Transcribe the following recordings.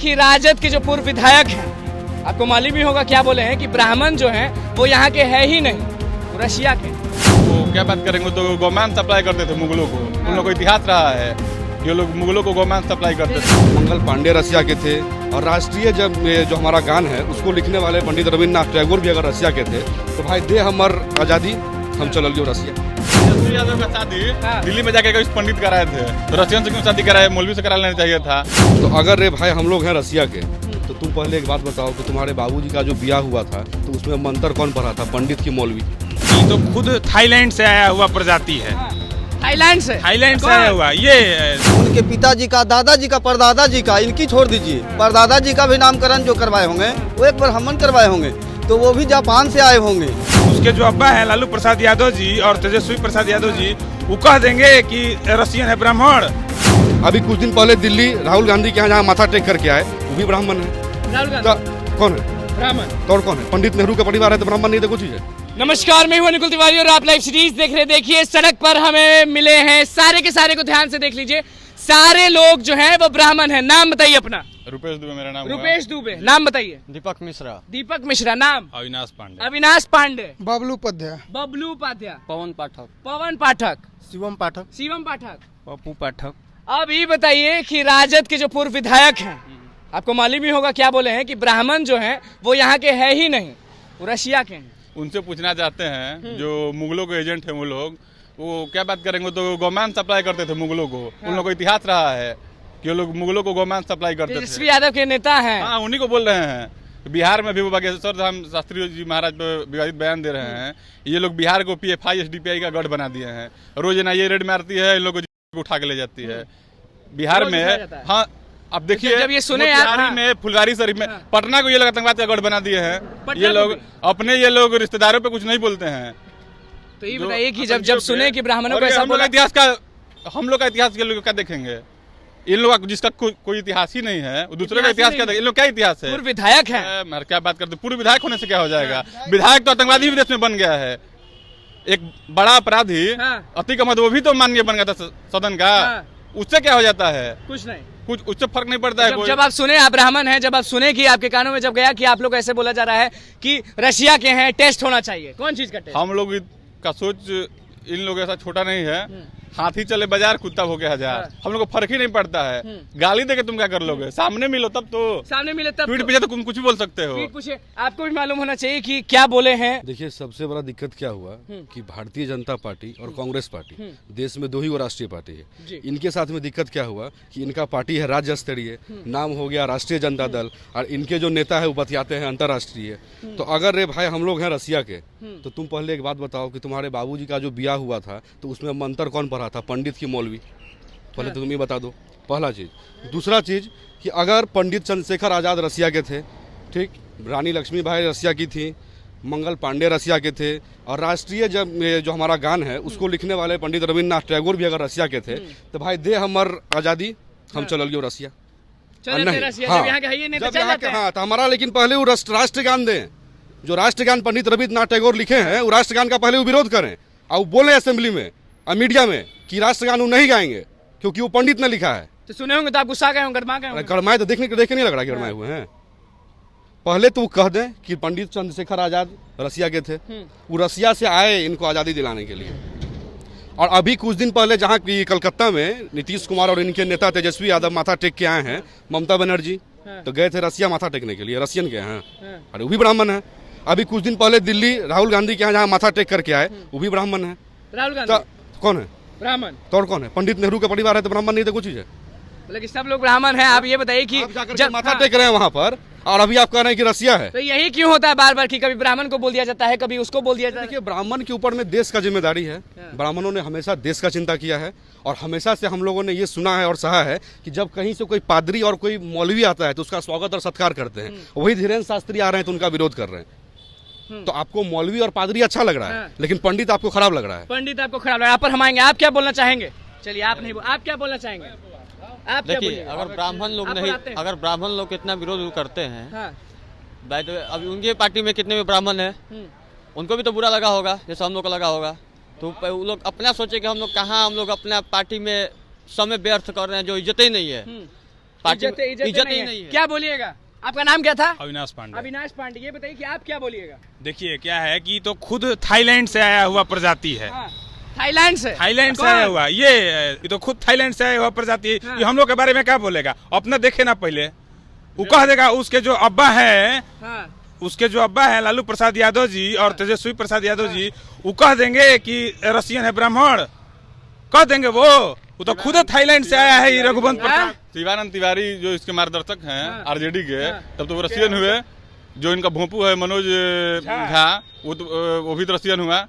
कि राजद के जो पूर्व विधायक हैं, आपको मालूम ही होगा क्या बोले हैं कि ब्राह्मण जो हैं वो यहाँ के है ही नहीं, वो रशिया के। वो क्या बात करेंगे, तो गोमान सप्लाई करते थे मुगलों को, उन लोगों को इतिहास रहा है, ये लोग मुगलों को गोमान सप्लाई करते थे। मंगल पांडे रसिया के थे और राष्ट्रीय जो हमारा गान है उसको लिखने वाले पंडित रविन्द्रनाथ टैगोर भी अगर रसिया के थे तो भाई दे हमर आज़ादी हम चल लियो रसिया। यादव का शादी दिल्ली में जाके कुछ पंडित कराए थे, तो रसियन से क्यों शादी कराए, मौलवी से करा लेना चाहिए था। तो अगर रे भाई हम लोग हैं रसिया के तो तुम पहले एक बात बताओ कि तुम्हारे बाबूजी का जो ब्याह हुआ था तो उसमें मंत्र कौन पढ़ा था, पंडित की मौलवी? ये तो खुद थाईलैंड से आया हुआ प्रजाति है। थाईलैंड से आया हुआ ये उनके पिताजी का, दादाजी का, परदादा का, इनकी छोड़ दीजिए, परदादा जी का भी नामकरण जो करवाए होंगे वो एक ब्राह्मण करवाए होंगे, तो वो भी जापान से आए होंगे। उसके जो अब्बा है लालू प्रसाद यादव जी और तेजस्वी प्रसाद यादव जी, वो कह देंगे कि रसियन है ब्राह्मण। अभी कुछ दिन पहले दिल्ली राहुल गांधी के यहाँ जहाँ माथा टेक करके आए वो भी ब्राह्मण है। राहुल गांधी तो कौन है ब्राह्मण? तो और कौन है? पंडित नेहरू का परिवार है तो ब्राह्मण नहीं तो कुछ ही है। नमस्कार, मैं हूं अनुकुल तिवारी और आप लाइव सीरीज देख रहे हैं। देखिए सड़क पर हमें मिले हैं सारे के सारे को ध्यान से देख लीजिए, सारे लोग जो हैं वो ब्राह्मण हैं। नाम बताइए अपना। रुपेश दुबे मेरा नाम। रुपेश दुबे। नाम बताइए। दीपक मिश्रा। दीपक मिश्रा। नाम अविनाश पांडे। अविनाश पांडे। बबलू उपाध्याय। बबलू उपाध्याय। पवन पाठक। पवन पाठक। शिवम पाठक। शिवम पाठक। पप्पू पाठक। अब ये बताइए कि राजद के जो पूर्व विधायक हैं, आपको मालूम ही होगा क्या बोले हैं कि ब्राह्मण जो हैं वो यहाँ के है ही नहीं, वो रशिया के हैं। उनसे पूछना चाहते हैं जो मुगलों के एजेंट हैं, वो लोग वो क्या बात करेंगे, तो गोमान सप्लाई करते थे मुगलों को, उन लोगों को इतिहास रहा है कि वो लोग मुगलों को गोमान सप्लाई करते थे। तेजस्वी यादव के नेता हैं। हाँ, उन्हीं को बोल रहे हैं। बिहार में भी वो बागेश्वर धाम शास्त्री जी महाराज पे विवादित बयान दे रहे हैं। ये लोग बिहार को PFI SDPI का गढ़ बना दिए हैं। रोज ना ये रेड मारती है, इन लोग को उठा के ले जाती है बिहार में। हाँ, अब देखिए जब ये सुने यार में फुलवारी शरीफ में पटना को ये लोग आतंकवाद का गढ़ बना दिए हैं। ये लोग अपने रिश्तेदारों पे कुछ नहीं बोलते हैं। तो ये बताइए कि जब सुने कि ब्राह्मणों को ऐसा बोला, इतिहास का हम लोग का इतिहास के लोग क्या देखेंगे? इन लोग जिसका कोई इतिहास ही नहीं है, दूसरे का इतिहास क्या देखेंगे? इन लोग क्या इतिहास है? पूर्व विधायक है। मैं क्या बात करते, पूर्व विधायक होने से क्या हो जाएगा? विधायक तो आतंकवादी विदेश में बन गया है। एक बड़ा अपराधी अतीक अहमद वो भी तो माननीय बन गया था सदन का, उससे क्या हो जाता है? कुछ नहीं, कुछ उससे फर्क नहीं पड़ता है। जब आप सुने, आप ब्राह्मण हैं, जब आप सुने कि आपके कानों में जब गया कि आप लोग ऐसे बोला जा रहा है कि रशिया के हैं, टेस्ट होना चाहिए, कौन चीज का टेस्ट? हम लोग का सोच इन लोग ऐसा छोटा नहीं है। हाथी चले बाजार, कुत्ता भोगे हजार। हम लोग को फर्क ही नहीं पड़ता है। गाली देके तुम क्या कर लोगे? सामने मिलो तब तो, सामने मिले तब पीठ पीछे तो तुम कुछ भी बोल सकते हो। पीठ पूछे, आपको भी मालूम होना चाहिए कि क्या बोले हैं। देखिए सबसे बड़ा दिक्कत क्या हुआ कि भारतीय जनता पार्टी और कांग्रेस पार्टी देश में दो ही वो राष्ट्रीय पार्टी है। इनके साथ में दिक्कत क्या हुआ कि इनका पार्टी है राज्य स्तरीय, नाम हो गया राष्ट्रीय जनता दल, और इनके जो नेता है वो बतियाते हैं अंतर्राष्ट्रीय। तो अगर रे भाई हम लोग हैं रसिया के तो तुम पहले एक बात बताओ कि तुम्हारे बाबूजी का जो ब्याह हुआ था तो उसमें मंत्र कौन पढ़ा था, पंडित की मौलवी? पहले तो तुम ये बता दो, पहला चीज। दूसरा चीज कि अगर पंडित चंद्रशेखर आजाद रसिया के थे, ठीक, रानी लक्ष्मीबाई रसिया की थी, मंगल पांडे रसिया के थे, और राष्ट्रीय जो हमारा गान है उसको लिखने वाले पंडित रविन्द्रनाथ टैगोर भी अगर रसिया के थे तो भाई दे हमर आज़ादी हम चल लियो रसिया। हाँ, तो हमारा लेकिन पहले वो राष्ट्रगान दें, जो राष्ट्रगान पंडित रविन्द्रनाथ टैगोर लिखे हैं वो राष्ट्रगान का पहले वो विरोध करें और बोले असेंबली में और मीडिया में कि राष्ट्रगान वो नहीं गाएंगे क्योंकि वो पंडित ने लिखा है। तो सुने होंगे तो आप गुस्सा गए होंगे, गरमा गए होंगे। गरमाए तो देखे नहीं लग रहा कि गरमाए हुए हैं। पहले तो वो कह दें कि पंडित चंद्रशेखर आजाद रसिया के थे, वो रसिया से आए इनको आज़ादी दिलाने के लिए। और अभी कुछ दिन पहले जहाँ की कलकत्ता में नीतीश कुमार और इनके नेता तेजस्वी यादव माथा टेक के आए हैं, ममता बनर्जी तो गए थे रसिया माथा टेकने के लिए, रसियन के हैं, अरे वो भी ब्राह्मण है। अभी कुछ दिन पहले दिल्ली राहुल गांधी के यहाँ जहाँ माथा टेक करके आए वो भी ब्राह्मण है। राहुल गांधी कौन है? ब्राह्मण। तो और कौन है? पंडित नेहरू का परिवार है तो ब्राह्मण नहीं तो कुछ ही है। लेकिन सब लोग ब्राह्मण हैं। आप ये बताइए कि जब माथा टेक रहे हैं वहाँ पर और अभी आप कह रहे हैं कि रसिया है, तो यही क्यों होता है बार बार कि कभी ब्राह्मण को बोल दिया जाता है, कभी उसको बोल दिया जाता है? देखिए ब्राह्मण के ऊपर में देश का जिम्मेदारी है। ब्राह्मणों ने हमेशा देश का चिंता किया है और हमेशा से हम लोगों ने ये सुना है और सहा है कि जब कहीं से कोई पादरी और कोई मौलवी आता है तो उसका स्वागत और सत्कार करते हैं। वही धीरेन्द्र शास्त्री आ रहे हैं तो उनका विरोध कर रहे हैं। तो आपको मौलवी और पादरी अच्छा लग रहा है लेकिन पंडित आपको खराब लग रहा है। पंडित आपको खराब लग रहा है। आप पर हम आएंगे, आप क्या बोलना चाहेंगे? चलिए आप नहीं, आप क्या बोलना चाहेंगे? आप देखिए, अगर ब्राह्मण लोग इतना विरोध करते हैं, अभी उनकी पार्टी में कितने भी ब्राह्मण हैं, उनको भी तो बुरा लगा होगा जैसे हम लोग को लगा होगा। तो वो लोग अपना सोचे कि हम लोग कहाँ, हम लोग अपना पार्टी में समय व्यर्थ कर रहे हैं जो इज्जत ही नहीं है। पार्टी इज्जत इज्जत ही नहीं है। क्या बोलिएगा? आपका नाम क्या था? अविनाश पांडे। अविनाश पांडे। ये बताइए कि आप क्या बोलिएगा? देखिए क्या है कि तो खुद थाईलैंड से आया हुआ प्रजाति है। हाँ, थाईलैंड से आया हुआ ये तो खुद थाईलैंड से आया हुआ प्रजाति है। हाँ। ये हम लोग के बारे में क्या बोलेगा? अपना देखे ना पहले, वो कह देगा उसके जो अब्बा है, हाँ, उसके जो अब्बा है लालू प्रसाद यादव जी और तेजस्वी प्रसाद यादव जी, वो कह देंगे कि रसियन है ब्राह्मण, कह देंगे वो तो खुद थाईलैंड से आया है ये रघुवंश प्रसाद। शिवानंद तिवारी जो इसके मार्गदर्शक हैं हाँ। आरजेडी के, हाँ। तब तो वो रसियन हुए। जो इनका भोंपू है मनोज झा, वो भी तो रसियन हुआ।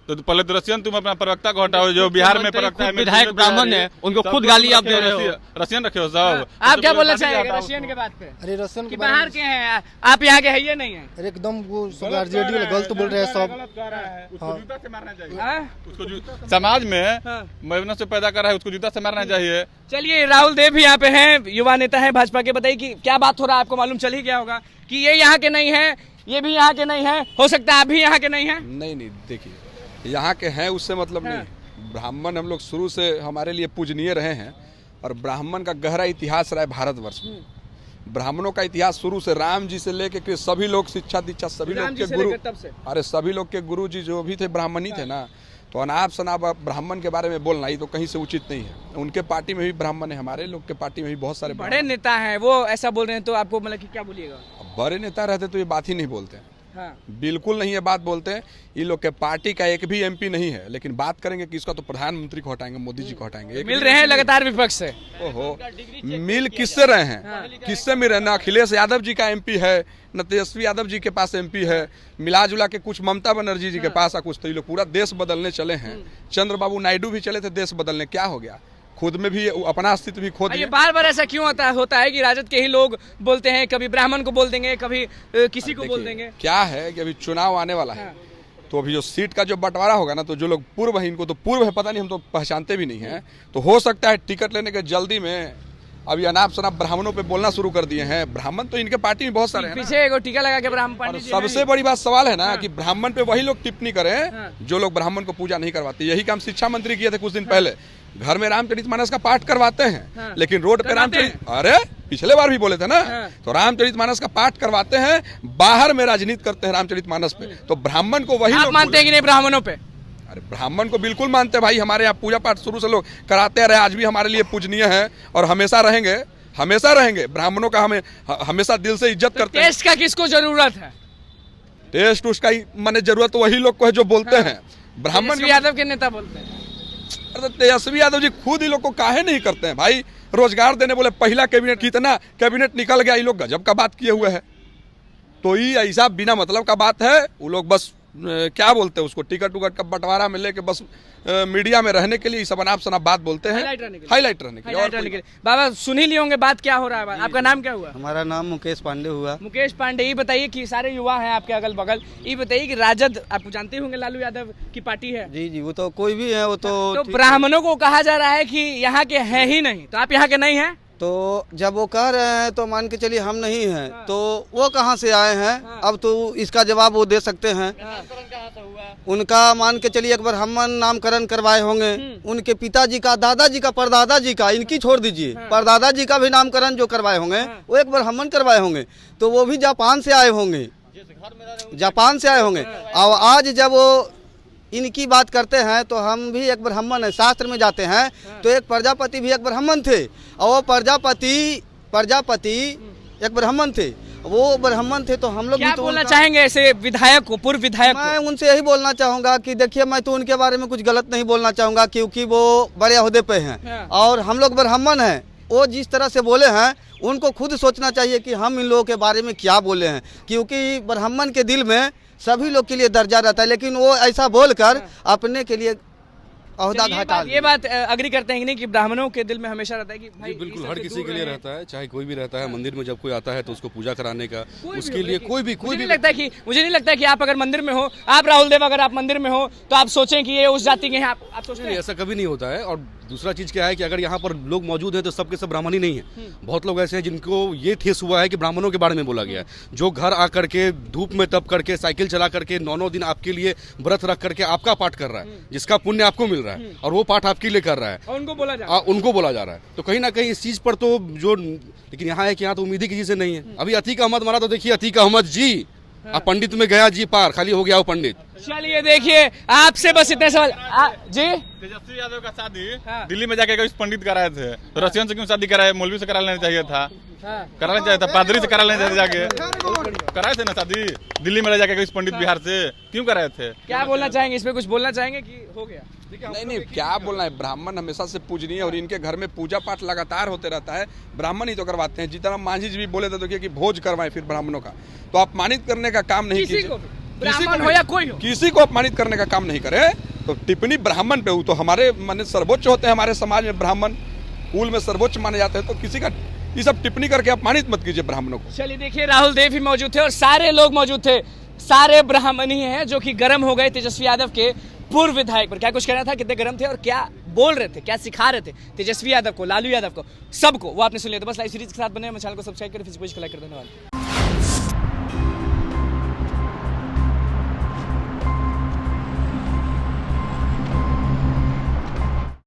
तो पहले तो रसियन तुम अपना प्रवक्ता को हटाओ, जो बिहार में प्रवक्ता है, विधायक ब्राह्मण है, उनको खुद गाली आप दे रहे हो। रसियन रखे हो सब। आप क्या बोलना चाहेंगे रशियन के बात पे? अरे रसियन कि बाहर के हैं आप, यहाँ के है ये नहीं है? अरे एकदम वो सब आरजेडी वाले गलत बोल रहे हैं सब। उसको जूता से मारना चाहिए। हाँ? उसको समाज में हाँ। मेहनत से पैदा कर रहा है, उसको जूता से मारना चाहिए। चलिए राहुल देव भी यहाँ पे हैं, युवा नेता है भाजपा के। बताइए कि क्या बात हो रहा है, आपको मालूम चल ही गया होगा कि ये यहाँ के नहीं है, ये भी यहाँ के नहीं है, हो सकता है आप भी यहाँ के नहीं है। नहीं देखिए, यहाँ के हैं उससे मतलब नहीं। ब्राह्मण हम लोग शुरू से हमारे लिए पूजनीय रहे हैं और ब्राह्मण का गहरा इतिहास रहा है भारतवर्ष में। ब्राह्मणों का इतिहास शुरू से राम जी से लेके के सभी लोग शिक्षा दीक्षा सभी लोग के गुरु, अरे सभी लोग के गुरु जी जो भी थे ब्राह्मण ही थे ना। तो अनाप शनाप ब्राह्मण के बारे में बोलना ही तो कहीं से उचित नहीं है। उनके पार्टी में भी ब्राह्मण है, हमारे लोग के पार्टी में भी बहुत सारे बड़े नेता हैं वो ऐसा बोल रहे हैं, तो आपको मतलब कि क्या बोलिएगा? बड़े नेता रहते तो ये बात ही नहीं बोलते हैं। हाँ। बिल्कुल नहीं ये बात बोलते हैं। ये लोग के पार्टी का एक भी एमपी नहीं है, लेकिन बात करेंगे कि इसका तो प्रधानमंत्री को हटाएंगे, मोदी जी को हटाएंगे। मिल रहे हैं लगातार विपक्ष से। ओहो, मिल किससे रहे हैं? किससे मिल रहे हैं? न अखिलेश यादव जी का एमपी है, न तेजस्वी यादव जी के पास एमपी है। मिला जुला के कुछ ममता बनर्जी जी के पास कुछ, तो ये लोग पूरा देश बदलने चले हैं। चंद्रबाबू नायडू भी चले थे देश बदलने, क्या हो गया? खुद में भी अपना अस्तित्व भी खो दिए। ये बार बार ऐसा क्यों होता है कि राजद के ही लोग बोलते हैं, कभी ब्राह्मण को बोल देंगे, कभी किसी को बोल देंगे? क्या है कि अभी चुनाव आने वाला है, तो अभी जो सीट का जो बंटवारा होगा ना, तो जो लोग पूर्व है, इनको तो पूर्व है पता नहीं, हम तो पहचानते भी नहीं हैं। तो हो सकता है टिकट लेने के जल्दी में अभी अनाप शनाप ब्राह्मणों पे बोलना शुरू कर दिए हैं। ब्राह्मण तो इनके पार्टी में बहुत सारे हैं। पीछे एगो टीका लगा के ब्राह्मण पंडित जी। सबसे बड़ी बात सवाल है ना कि ब्राह्मण पे वही लोग टिप्पणी करें जो लोग ब्राह्मण को पूजा नहीं करवाते। यही काम शिक्षा मंत्री किए थे कुछ दिन पहले। घर में रामचरितमानस का पाठ करवाते हैं, लेकिन रोड पे अरे पिछले बार भी बोले थे ना, तो रामचरितमानस का पाठ करवाते हैं, बाहर में राजनीति करते हैं रामचरितमानस पे। तो ब्राह्मण को वही आप मानते हैं कि नहीं ब्राह्मणों पे? अरे ब्राह्मण को बिल्कुल मानते हैं भाई। हमारे यहाँ पूजा पाठ शुरू से लोग कराते रहे, आज भी हमारे लिए पूजनीय है और हमेशा रहेंगे, हमेशा रहेंगे। ब्राह्मणों का हमें हमेशा दिल से इज्जत करते हैं। टेस्ट का किसको जरूरत है? टेस्ट उसका ही माने जरूरत वही लोग को है जो बोलते हैं। ब्राह्मण यादव के नेता बोलते हैं। अरे तेजस्वी यादव जी खुद ही लोग को काहे नहीं करते हैं भाई? रोजगार देने बोले पहला कैबिनेट, कितना कैबिनेट निकल गया, ये लोग गजब का बात किए हुए हैं। तो ये ऐसा बिना मतलब का बात है। वो लोग बस क्या बोलते हैं उसको, टिकट उकट का बंटवारा में लेके बस मीडिया में रहने के लिए सब अनाप शनाप बात बोलते हैं, हाईलाइट रहने के लिए। बाबा सुन ही लिए होंगे बात क्या हो रहा है। आपका नाम क्या हुआ? हमारा नाम मुकेश पांडे हुआ। मुकेश पांडे, ये बताइए कि सारे युवा हैं आपके अगल बगल, ये बताइए कि राजद आप जानते होंगे लालू यादव की पार्टी है। जी जी, वो तो कोई भी है, वो तो ब्राह्मणों को कहा जा रहा है कि यहाँ के हैं ही नहीं, तो आप यहाँ के नहीं हैं। तो जब वो कह रहे हैं तो मान के चलिए हम नहीं हैं, तो वो कहाँ से आए हैं? अब तो इसका जवाब वो दे सकते हैं। उनका मान के चलिए एक ब्राह्मण नामकरण करवाए होंगे, उनके पिताजी का, दादाजी का, परदादाजी का, इनकी छोड़ दीजिए, परदादाजी का भी नामकरण जो करवाए होंगे वो एक ब्राह्मण करवाए होंगे। तो वो भी जापान से आए होंगे, जापान से आए होंगे। और आज जब वो इनकी बात करते हैं तो हम भी एक ब्राह्मण है, शास्त्र में जाते हैं तो एक प्रजापति भी एक ब्राह्मण थे, और वो प्रजापति एक ब्राह्मण थे। वो ब्राह्मण थे तो हम लोग क्या बोलना चाहेंगे ऐसे विधायक को, पूर्व विधायक को? मैं उनसे यही बोलना चाहूंगा कि देखिए, मैं तो उनके बारे में कुछ गलत नहीं बोलना चाहूंगा, क्योंकि वो बड़े ओहदे पे हैं और हम लोग ब्राह्मण हैं। वो जिस तरह से बोले हैं उनको खुद सोचना चाहिए कि हम इन लोगों के बारे में क्या बोले हैं, क्योंकि ब्राह्मण के दिल में सभी लोग के लिए दर्जा रहता है, लेकिन वो ऐसा बोलकर अपने के लिए ओहदा घटा। ये बात अग्री करते हैं कि नहीं कि ब्राह्मणों के दिल में हमेशा रहता है कि भाई बिल्कुल हर किसी के लिए रहता है, चाहे कोई भी रहता है। मंदिर में जब कोई आता है तो उसको पूजा कराने का, उसके लिए कोई भी मुझे नहीं लगता कि आप अगर मंदिर में हो, आप राहुल देव अगर आप मंदिर में हो तो आप सोचें कि ये उस जाति के हैं, आप सोचते हैं? ऐसा कभी नहीं होता है। और दूसरा चीज क्या है कि अगर यहाँ पर लोग मौजूद हैं तो सबके सब ब्राह्मण ही नहीं है। बहुत लोग ऐसे हैं जिनको ये ठेस हुआ है कि ब्राह्मणों के बारे में बोला गया है, जो घर आकर के धूप में तप करके, साइकिल चला करके 9-9 दिन आपके लिए व्रत रख करके आपका पाठ कर रहा है, जिसका पुण्य आपको मिल रहा है। रहा है और वो पाठ आपके लिए कर रहा है, और उनको बोला जा रहा है। उनको बोला जा रहा है। तो कहीं ना कहीं इस चीज पर तो जो, लेकिन यहाँ है कि यहाँ तो उम्मीद ही किसी से नहीं है। अभी अतीक अहमद मरा तो देखिए अतीक अहमद जी, अब पंडित में गया जी पार, खाली हो गया वो पंडित। चलिए देखिए, आपसे बस इतने सवाल जी। तेजस्वी यादव का शादी दिल्ली में जाके कुछ पंडित कराए थे, तो रसियन से क्यों शादी कराए? मौलवी से करा लेना चाहिए था, करा लेना चाहिए था, पादरी से करा लेना चाहिए, जाके कराए थे ना शादी दिल्ली में ले जाके कुछ पंडित बिहार से क्यों कराए थे? क्या बोलना चाहेंगे इसमें, कुछ बोलना चाहेंगे कि हो गया? नहीं, क्या बोलना है, ब्राह्मण हमेशा से पूजनीय और इनके घर में पूजा पाठ लगातार होते रहता है, ब्राह्मण ही तो करवाते हैं। जितना मांझी जी भी बोले थे तो कि भोज करवाएं फिर ब्राह्मणों का, तो अपमानित करने का काम नहीं कीजिए, ब्राह्मण हो या कोई हो, किसी को अपमानित करने का काम नहीं करे। तो टिप्पणी ब्राह्मण पे, तो हमारे माने सर्वोच्च होते हैं हमारे समाज में, ब्राह्मण कुल में सर्वोच्च माने जाते हैं, तो किसी का ये सब टिप्पणी करके अपमानित मत कीजिए ब्राह्मणों को। चलिए देखिए, राहुल देव भी मौजूद थे और सारे लोग मौजूद थे, सारे ब्राह्मण ही हैं जो कि गर्म हो गए तेजस्वी यादव के पूर्व विधायक पर। क्या कुछ कहना था, कितने गर्म थे और क्या बोल रहे थे, क्या सिखा रहे थे तेजस्वी यादव को, लालू यादव को, सबको वो आपने सुन लिया। तो बस लाइव सीरीज के साथ बने, चैनल को सब्सक्राइब करें, फेसबुक को लाइक कर, धन्यवाद।